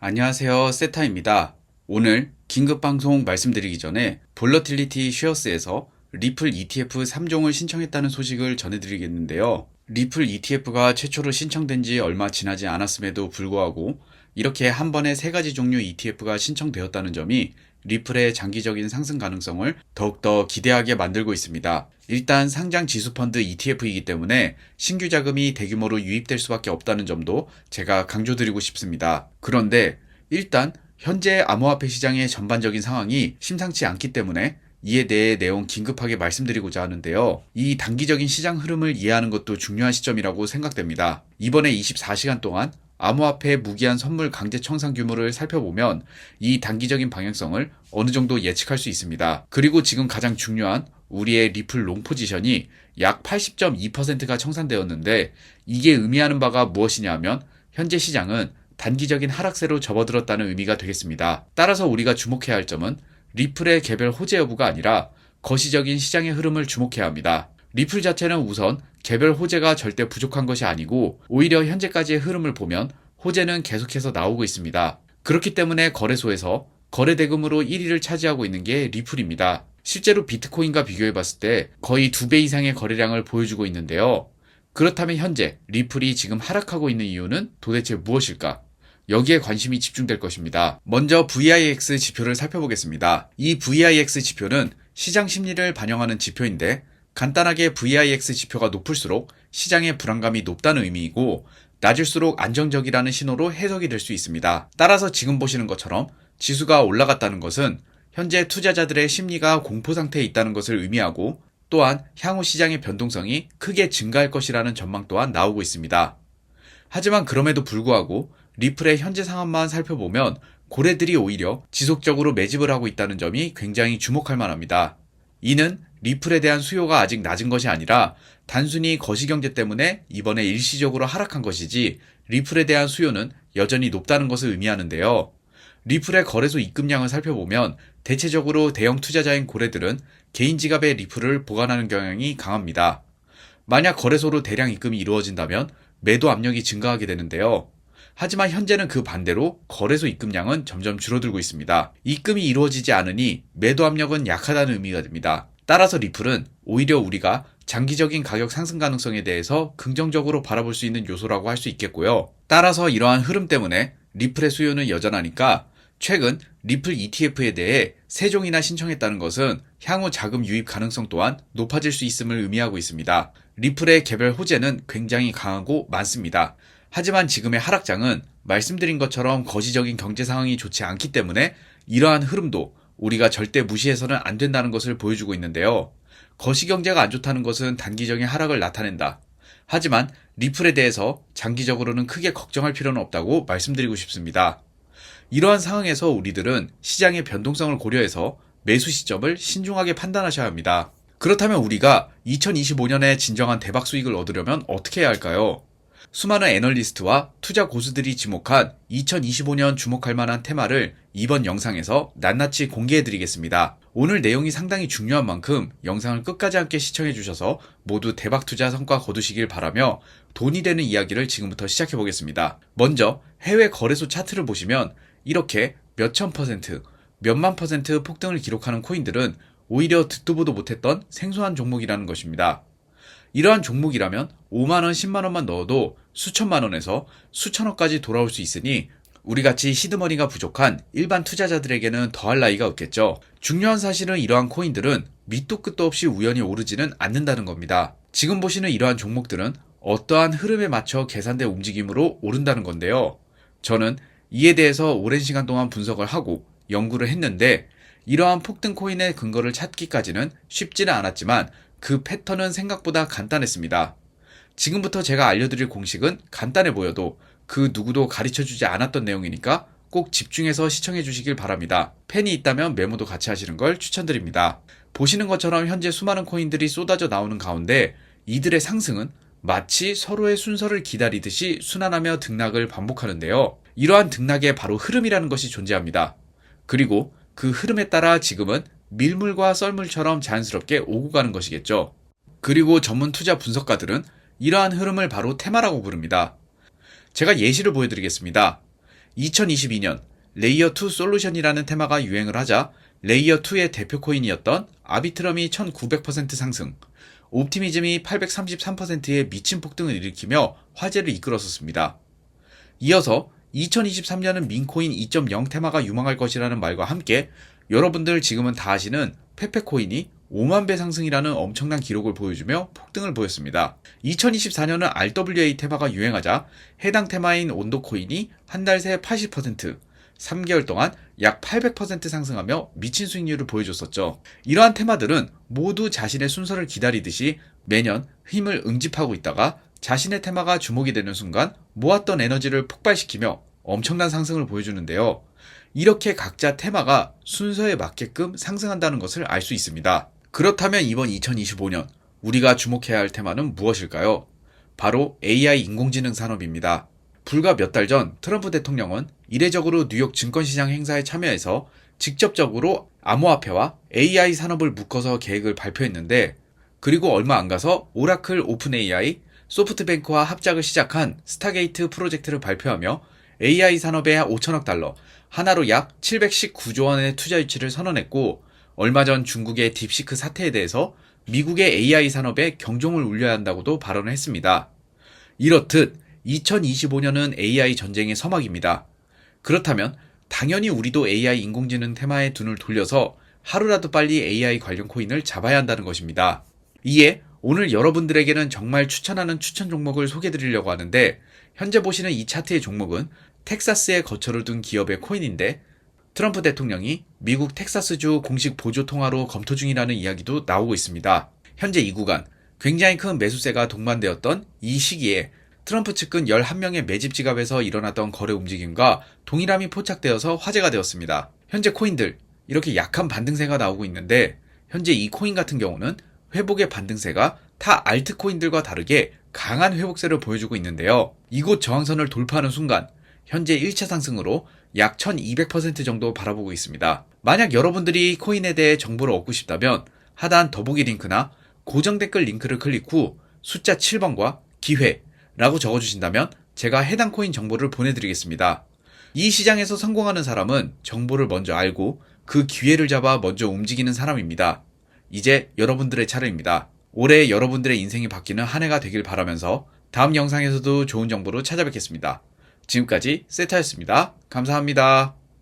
안녕하세요. 세타입니다. 오늘 긴급 방송 말씀드리기 전에 볼러틸리티 쉐어스에서 리플 ETF 3종을 신청했다는 소식을 전해드리겠는데요. 리플 ETF가 최초로 신청된 지 얼마 지나지 않았음에도 불구하고 이렇게 한 번에 3가지 종류 ETF가 신청되었다는 점이 리플의 장기적인 상승 가능성을 더욱더 기대하게 만들고 있습니다. 일단 상장 지수펀드 ETF이기 때문에 신규 자금이 대규모로 유입될 수밖에 없다는 점도 제가 강조드리고 싶습니다. 그런데 일단 현재 암호화폐 시장의 전반적인 상황이 심상치 않기 때문에 이에 대해 내용 긴급하게 말씀드리고자 하는데요. 이 단기적인 시장 흐름을 이해하는 것도 중요한 시점이라고 생각됩니다. 이번에 24시간 동안 암호화폐 무기한 선물 강제 청산 규모를 살펴보면 이 단기적인 방향성을 어느 정도 예측할 수 있습니다. 그리고 지금 가장 중요한 우리의 리플 롱 포지션이 약 80.2%가 청산되었는데 이게 의미하는 바가 무엇이냐 하면 현재 시장은 단기적인 하락세로 접어들었다는 의미가 되겠습니다. 따라서 우리가 주목해야 할 점은 리플의 개별 호재 여부가 아니라 거시적인 시장의 흐름을 주목해야 합니다. 리플 자체는 우선 개별 호재가 절대 부족한 것이 아니고 오히려 현재까지의 흐름을 보면 호재는 계속해서 나오고 있습니다. 그렇기 때문에 거래소에서 거래 대금으로 1위를 차지하고 있는 게 리플입니다. 실제로 비트코인과 비교해봤을 때 거의 2배 이상의 거래량을 보여주고 있는데요. 그렇다면 현재 리플이 지금 하락하고 있는 이유는 도대체 무엇일까? 여기에 관심이 집중될 것입니다. 먼저 VIX 지표를 살펴보겠습니다. 이 VIX 지표는 시장 심리를 반영하는 지표인데 간단하게 VIX 지표가 높을수록 시장의 불안감이 높다는 의미이고 낮을수록 안정적이라는 신호로 해석이 될 수 있습니다. 따라서 지금 보시는 것처럼 지수가 올라갔다는 것은 현재 투자자들의 심리가 공포 상태에 있다는 것을 의미하고 또한 향후 시장의 변동성이 크게 증가할 것이라는 전망 또한 나오고 있습니다. 하지만 그럼에도 불구하고 리플의 현재 상황만 살펴보면 고래들이 오히려 지속적으로 매집을 하고 있다는 점이 굉장히 주목할 만합니다. 이는 리플에 대한 수요가 아직 낮은 것이 아니라 단순히 거시경제 때문에 이번에 일시적으로 하락한 것이지 리플에 대한 수요는 여전히 높다는 것을 의미하는데요. 리플의 거래소 입금량을 살펴보면 대체적으로 대형 투자자인 고래들은 개인 지갑에 리플을 보관하는 경향이 강합니다. 만약 거래소로 대량 입금이 이루어진다면 매도 압력이 증가하게 되는데요. 하지만 현재는 그 반대로 거래소 입금량은 점점 줄어들고 있습니다. 입금이 이루어지지 않으니 매도 압력은 약하다는 의미가 됩니다. 따라서 리플은 오히려 우리가 장기적인 가격 상승 가능성에 대해서 긍정적으로 바라볼 수 있는 요소라고 할 수 있겠고요. 따라서 이러한 흐름 때문에 리플의 수요는 여전하니까 최근 리플 ETF에 대해 3종이나 신청했다는 것은 향후 자금 유입 가능성 또한 높아질 수 있음을 의미하고 있습니다. 리플의 개별 호재는 굉장히 강하고 많습니다. 하지만 지금의 하락장은 말씀드린 것처럼 거시적인 경제 상황이 좋지 않기 때문에 이러한 흐름도 우리가 절대 무시해서는 안 된다는 것을 보여주고 있는데요. 거시경제가 안 좋다는 것은 단기적인 하락을 나타낸다. 하지만 리플에 대해서 장기적으로는 크게 걱정할 필요는 없다고 말씀드리고 싶습니다. 이러한 상황에서 우리들은 시장의 변동성을 고려해서 매수 시점을 신중하게 판단하셔야 합니다. 그렇다면 우리가 2025년에 진정한 대박 수익을 얻으려면 어떻게 해야 할까요? 수많은 애널리스트와 투자 고수들이 지목한 2025년 주목할 만한 테마를 이번 영상에서 낱낱이 공개해드리겠습니다. 오늘 내용이 상당히 중요한 만큼 영상을 끝까지 함께 시청해주셔서 모두 대박 투자 성과 거두시길 바라며 돈이 되는 이야기를 지금부터 시작해보겠습니다. 먼저 해외 거래소 차트를 보시면 이렇게 몇천 퍼센트, 몇만 퍼센트 폭등을 기록하는 코인들은 오히려 듣도 보도 못했던 생소한 종목이라는 것입니다. 이러한 종목이라면 5만원, 10만원만 넣어도 수천만원에서 수천억까지 돌아올 수 있으니 우리같이 시드머니가 부족한 일반 투자자들에게는 더할 나위가 없겠죠. 중요한 사실은 이러한 코인들은 밑도 끝도 없이 우연히 오르지는 않는다는 겁니다. 지금 보시는 이러한 종목들은 어떠한 흐름에 맞춰 계산된 움직임으로 오른다는 건데요. 저는 이에 대해서 오랜 시간 동안 분석을 하고 연구를 했는데 이러한 폭등 코인의 근거를 찾기까지는 쉽지는 않았지만 그 패턴은 생각보다 간단했습니다. 지금부터 제가 알려드릴 공식은 간단해 보여도 그 누구도 가르쳐주지 않았던 내용이니까 꼭 집중해서 시청해 주시길 바랍니다. 펜이 있다면 메모도 같이 하시는 걸 추천드립니다. 보시는 것처럼 현재 수많은 코인들이 쏟아져 나오는 가운데 이들의 상승은 마치 서로의 순서를 기다리듯이 순환하며 등락을 반복하는데요. 이러한 등락에 바로 흐름이라는 것이 존재합니다. 그리고 그 흐름에 따라 지금은 밀물과 썰물처럼 자연스럽게 오고 가는 것이겠죠. 그리고 전문 투자 분석가들은 이러한 흐름을 바로 테마라고 부릅니다. 제가 예시를 보여드리겠습니다. 2022년 레이어2 솔루션이라는 테마가 유행을 하자 레이어2의 대표 코인이었던 아비트럼이 1900% 상승, 옵티미즘이 833%의 미친 폭등을 일으키며 화제를 이끌었었습니다. 이어서 2023년은 민코인 2.0 테마가 유망할 것이라는 말과 함께 여러분들 지금은 다 아시는 페페코인이 5만 배 상승이라는 엄청난 기록을 보여주며 폭등을 보였습니다. 2024년은 RWA 테마가 유행하자 해당 테마인 온도코인이 한 달 새 80%, 3개월 동안 약 800% 상승하며 미친 수익률을 보여줬었죠. 이러한 테마들은 모두 자신의 순서를 기다리듯이 매년 힘을 응집하고 있다가 자신의 테마가 주목이 되는 순간 모았던 에너지를 폭발시키며 엄청난 상승을 보여주는데요. 이렇게 각자 테마가 순서에 맞게끔 상승한다는 것을 알 수 있습니다. 그렇다면 이번 2025년 우리가 주목해야 할 테마는 무엇일까요? 바로 AI 인공지능 산업입니다. 불과 몇 달 전 트럼프 대통령은 이례적으로 뉴욕 증권시장 행사에 참여해서 직접적으로 암호화폐와 AI 산업을 묶어서 계획을 발표했는데, 그리고 얼마 안 가서 오라클 오픈 AI, 소프트뱅크와 합작을 시작한 스타게이트 프로젝트를 발표하며 AI 산업에 5천억 달러, 하나로 약 719조 원의 투자 유치를 선언했고, 얼마 전 중국의 딥시크 사태에 대해서 미국의 AI 산업에 경종을 울려야 한다고도 발언을 했습니다. 이렇듯 2025년은 AI 전쟁의 서막입니다. 그렇다면 당연히 우리도 AI 인공지능 테마에 눈을 돌려서 하루라도 빨리 AI 관련 코인을 잡아야 한다는 것입니다. 이에 오늘 여러분들에게는 정말 추천하는 추천 종목을 소개해드리려고 하는데, 현재 보시는 이 차트의 종목은 텍사스에 거처를 둔 기업의 코인인데, 트럼프 대통령이 미국 텍사스주 공식 보조 통화로 검토 중이라는 이야기도 나오고 있습니다. 현재 이 구간 굉장히 큰 매수세가 동반되었던 이 시기에 트럼프 측근 11명의 매집 지갑에서 일어났던 거래 움직임과 동일함이 포착되어서 화제가 되었습니다. 현재 코인들 이렇게 약한 반등세가 나오고 있는데, 현재 이 코인 같은 경우는 회복의 반등세가 타 알트코인들과 다르게 강한 회복세를 보여주고 있는데요. 이곳 저항선을 돌파하는 순간 현재 1차 상승으로 약 1200% 정도 바라보고 있습니다. 만약 여러분들이 코인에 대해 정보를 얻고 싶다면 하단 더보기 링크나 고정 댓글 링크를 클릭 후 숫자 7번과 기회라고 적어주신다면 제가 해당 코인 정보를 보내드리겠습니다. 이 시장에서 성공하는 사람은 정보를 먼저 알고 그 기회를 잡아 먼저 움직이는 사람입니다. 이제 여러분들의 차례입니다. 올해 여러분들의 인생이 바뀌는 한 해가 되길 바라면서 다음 영상에서도 좋은 정보로 찾아뵙겠습니다. 지금까지 세타였습니다. 감사합니다.